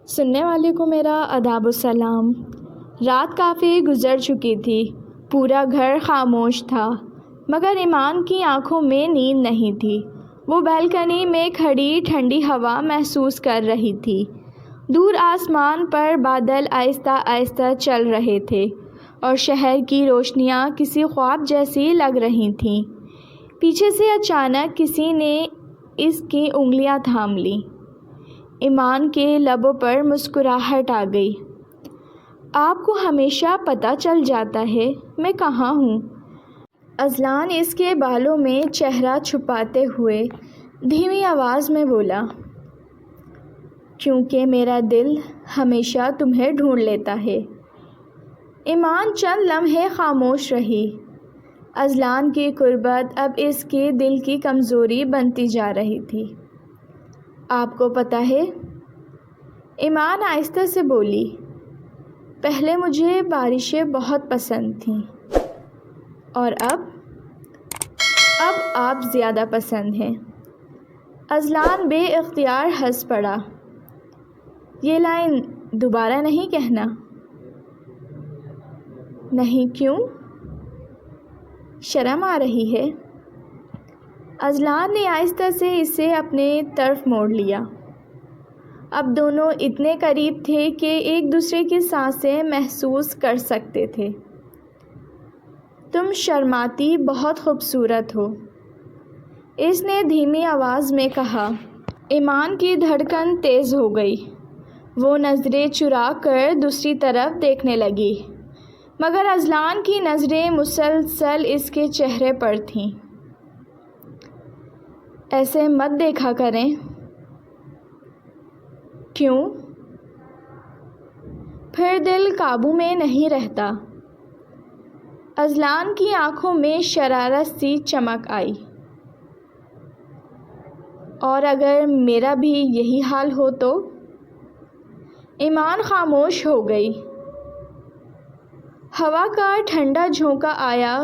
سننے والے کو میرا آداب السلام۔ رات کافی گزر چکی تھی، پورا گھر خاموش تھا، مگر ایمان کی آنکھوں میں نیند نہیں تھی۔ وہ بالکنی میں کھڑی ٹھنڈی ہوا محسوس کر رہی تھی۔ دور آسمان پر بادل آہستہ آہستہ چل رہے تھے اور شہر کی روشنیاں کسی خواب جیسی لگ رہی تھیں۔ پیچھے سے اچانک کسی نے اس کی انگلیاں تھام لیں۔ ایمان کے لبوں پر مسکراہٹ آ گئی۔ آپ کو ہمیشہ پتہ چل جاتا ہے میں کہاں ہوں؟ اذلان اس کے بالوں میں چہرہ چھپاتے ہوئے دھیمی آواز میں بولا، کیونکہ میرا دل ہمیشہ تمہیں ڈھونڈ لیتا ہے۔ ایمان چند لمحے خاموش رہی۔ اذلان کی قربت اب اس کے دل کی کمزوری بنتی جا رہی تھی۔ آپ کو پتہ ہے؟ ایمان آہستہ سے بولی، پہلے مجھے بارشیں بہت پسند تھیں اور اب آپ زیادہ پسند ہیں۔ اذلان بے اختیار ہنس پڑا۔ یہ لائن دوبارہ نہیں کہنا۔ نہیں، کیوں؟ شرم آ رہی ہے؟ اذلان نے آہستہ سے اسے اپنے طرف موڑ لیا۔ اب دونوں اتنے قریب تھے کہ ایک دوسرے کی سانسیں محسوس کر سکتے تھے۔ تم شرماتی بہت خوبصورت ہو، اس نے دھیمی آواز میں کہا۔ ایمان کی دھڑکن تیز ہو گئی۔ وہ نظریں چرا کر دوسری طرف دیکھنے لگی، مگر اذلان کی نظریں مسلسل اس کے چہرے پر تھیں۔ ایسے مت دیکھا کریں۔ کیوں؟ پھر دل قابو میں نہیں رہتا۔ اذلان کی آنکھوں میں شرارت سی چمک آئی۔ اور اگر میرا بھی یہی حال ہو تو؟ ایمان خاموش ہو گئی۔ ہوا کا ٹھنڈا جھونکا آیا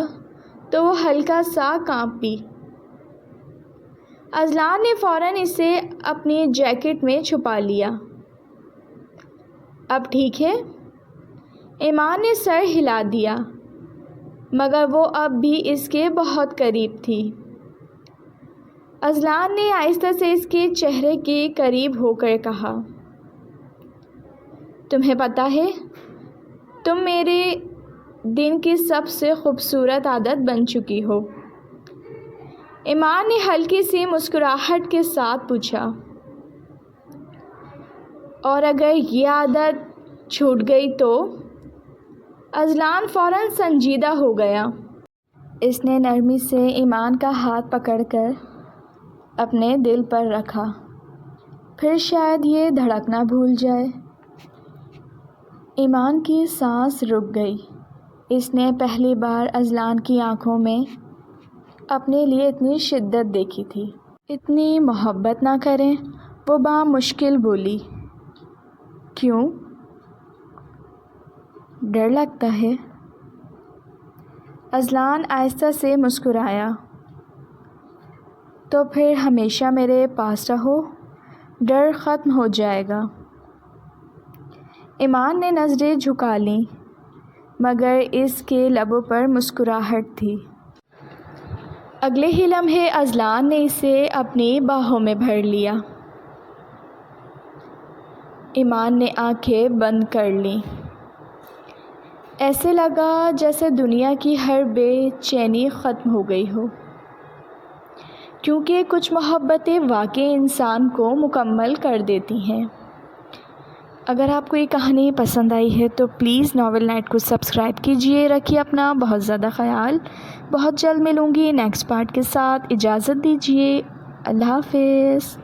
تو وہ ہلکا سا کانپی۔ اذلان نے فوراً اسے اپنی جیکٹ میں چھپا لیا۔ اب ٹھیک ہے؟ ایمان نے سر ہلا دیا، مگر وہ اب بھی اس کے بہت قریب تھی۔ اذلان نے آہستہ سے اس کے چہرے کے قریب ہو کر کہا، تمہیں پتہ ہے، تم میرے دن کی سب سے خوبصورت عادت بن چکی ہو۔ ایمان نے ہلکی سی مسکراہٹ کے ساتھ پوچھا، اور اگر یہ عادت چھوٹ گئی تو؟ اذلان فوراً سنجیدہ ہو گیا۔ اس نے نرمی سے ایمان کا ہاتھ پکڑ کر اپنے دل پر رکھا، پھر شاید یہ دھڑکنا بھول جائے۔ ایمان کی سانس رک گئی۔ اس نے پہلی بار اذلان کی آنکھوں میں اپنے لیے اتنی شدت دیکھی تھی۔ اتنی محبت نہ کریں، وہ بامشکل بولی۔ کیوں؟ ڈر لگتا ہے؟ اذلان آہستہ سے مسکرایا۔ تو پھر ہمیشہ میرے پاس رہو، ڈر ختم ہو جائے گا۔ ایمان نے نظریں جھکا لیں، مگر اس کے لبوں پر مسکراہٹ تھی۔ اگلے ہی لمحے اذلان نے اسے اپنی باہوں میں بھر لیا۔ ایمان نے آنکھیں بند کر لیں۔ ایسے لگا جیسے دنیا کی ہر بے چینی ختم ہو گئی ہو، کیونکہ کچھ محبتیں واقعی انسان کو مکمل کر دیتی ہیں۔ اگر آپ کو یہ کہانی پسند آئی ہے تو پلیز ناول نائٹ کو سبسکرائب کیجیے۔ رکھیے اپنا بہت زیادہ خیال۔ بہت جلد ملوں گی نیکسٹ پارٹ کے ساتھ۔ اجازت دیجیے۔ اللہ حافظ۔